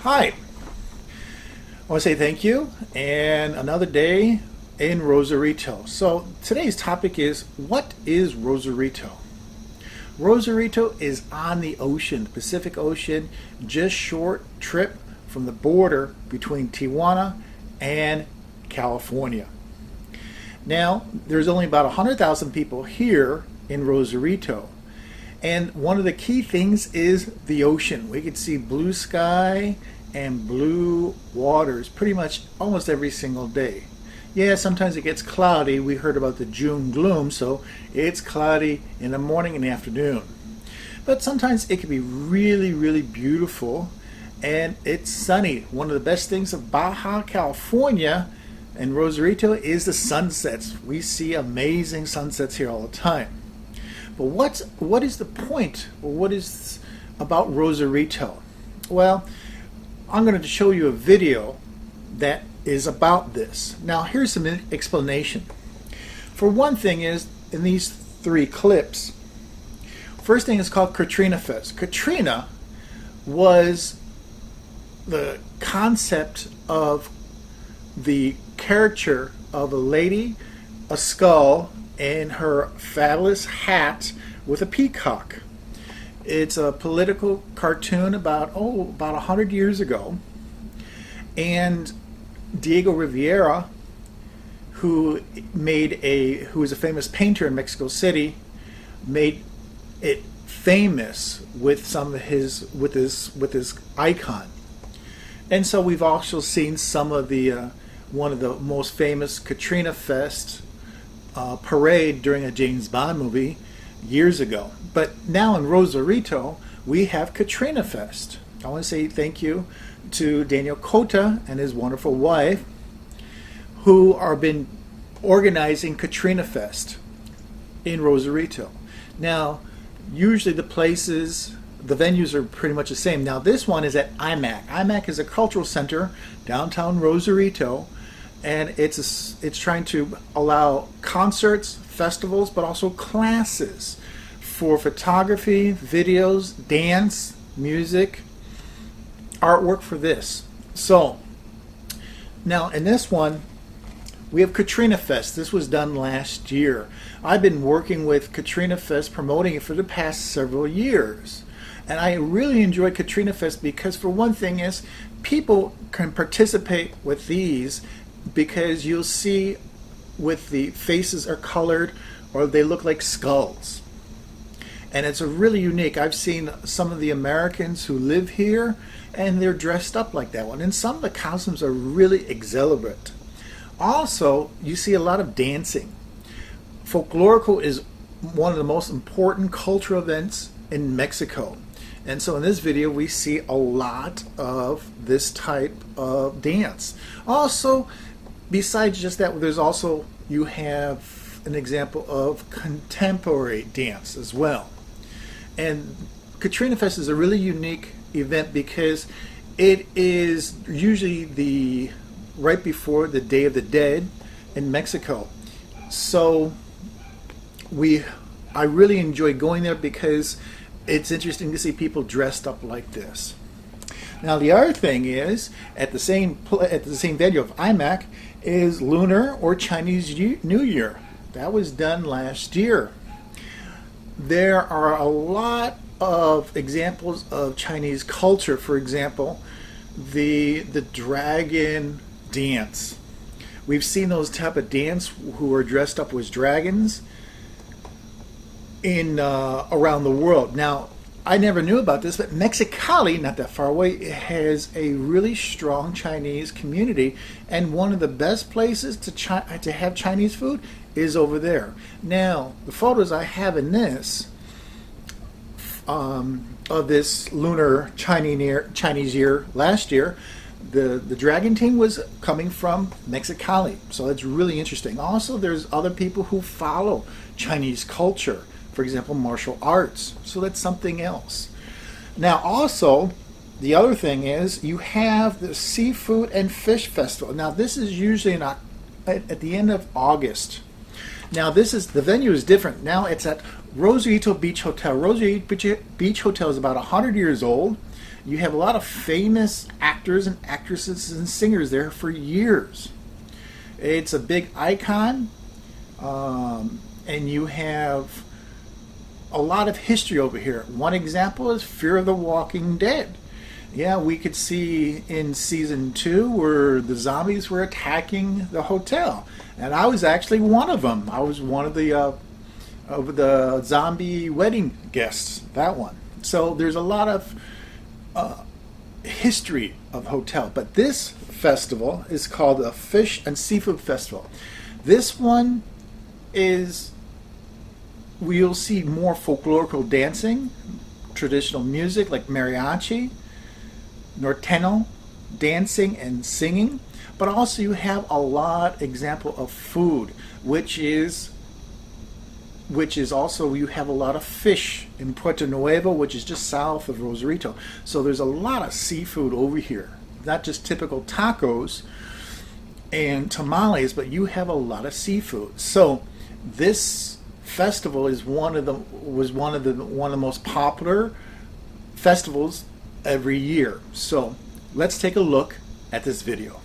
Hi, I want to say thank you and another day in Rosarito. So today's topic is, what is Rosarito? Rosarito is on the ocean, Pacific Ocean, just short trip from the border between Tijuana and California. Now, there's only about 100,000 people here in Rosarito. And one of the key things is the ocean. We can see blue sky and blue waters pretty much almost every single day. Yeah, sometimes it gets cloudy. We heard about the June gloom, so it's cloudy in the morning and the afternoon. But sometimes it can be really, really beautiful, and it's sunny. One of the best things of Baja California and Rosarito is the sunsets. We see amazing sunsets here all the time. But what is the point, or what is about Rosarito? Well, I'm going to show you a video that is about this. Now, here's some explanation. For one thing is, in these three clips, first thing is called Katrina Fest. Katrina was the concept of the caricature of a lady, a skull, and her fabulous hat with a peacock. It's a political cartoon about 100 years ago, and Diego Rivera, who is a famous painter in Mexico City, made it famous with some of his icon. And so we've also seen some of the one of the most famous Katrina Fest parade during a James Bond movie years ago. But now in Rosarito, we have Katrina Fest. I want to say thank you to Daniel Cota and his wonderful wife, who have been organizing Katrina Fest in Rosarito. Now, usually the venues are pretty much the same. Now, this one is at IMAC. IMAC is a cultural center downtown Rosarito, and it's trying to allow concerts, festivals, but also classes for photography, videos, dance, music, artwork for this. So now in this one, we have Katrina Fest. This was done last year. I've been working with Katrina Fest, promoting it for the past several years. And I really enjoy Katrina Fest because, for one thing, is people can participate with these because you'll see with the faces are colored or they look like skulls. And it's a really unique. I've seen some of the Americans who live here and they're dressed up like that one. And some of the costumes are really exuberant. Also, you see a lot of dancing. Folklorico is one of the most important cultural events in Mexico. And so in this video, we see a lot of this type of dance. Also, besides just that, you have an example of contemporary dance as well. And Katrina Fest is a really unique event because it is usually right before the Day of the Dead in Mexico. So I really enjoy going there because it's interesting to see people dressed up like this. Now, the other thing is, at the same venue of IMAC is Lunar or Chinese New Year. That was done last year. There are a lot of examples of Chinese culture. For example, the dragon dance. We've seen those type of dance who are dressed up as dragons in around the world. Now, I never knew about this, but Mexicali, not that far away, has a really strong Chinese community, and one of the best places to have Chinese food is over there. Now, the photos I have in this of this Lunar Chinese Year last year, the dragon team was coming from Mexicali, so it's really interesting. Also, there's other people who follow Chinese culture. For example, martial arts. So that's something else. Now, also, the other thing is you have the Seafood and Fish Festival. Now, this is usually at the end of August. Now, the venue is different. Now, it's at Rosarito Beach Hotel. Rosarito Beach Hotel is about 100 years old. You have a lot of famous actors and actresses and singers there for years. It's a big icon, and you have a lot of history over here. One example is Fear of the Walking Dead. Yeah, we could see in season 2 where the zombies were attacking the hotel, and I was actually one of them. I was one of the zombie wedding guests. That one. So there's a lot of history of hotel, but this festival is called the Fish and Seafood Festival. This one is, we'll see more folklorical dancing, traditional music like mariachi, norteño, dancing and singing, but also you have a lot example of food, which is also, you have a lot of fish in Puerto Nuevo, which is just south of Rosarito. So there's a lot of seafood over here, not just typical tacos and tamales, but you have a lot of seafood. So this festival is one of the most popular festivals every year. So let's take a look at this video.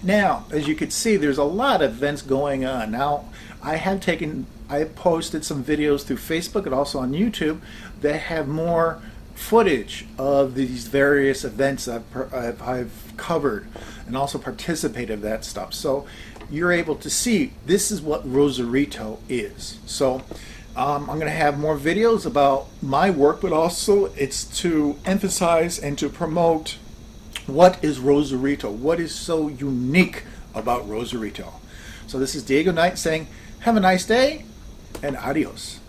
Now, as you can see, there's a lot of events going on. Now, I have posted some videos through Facebook and also on YouTube that have more footage of these various events I've covered and also participated in that stuff. So you're able to see this is what Rosarito is. So I'm going to have more videos about my work, but also it's to emphasize and to promote what is Rosarito, what is so unique about Rosarito. So this is Diego Knight saying, have a nice day and adios.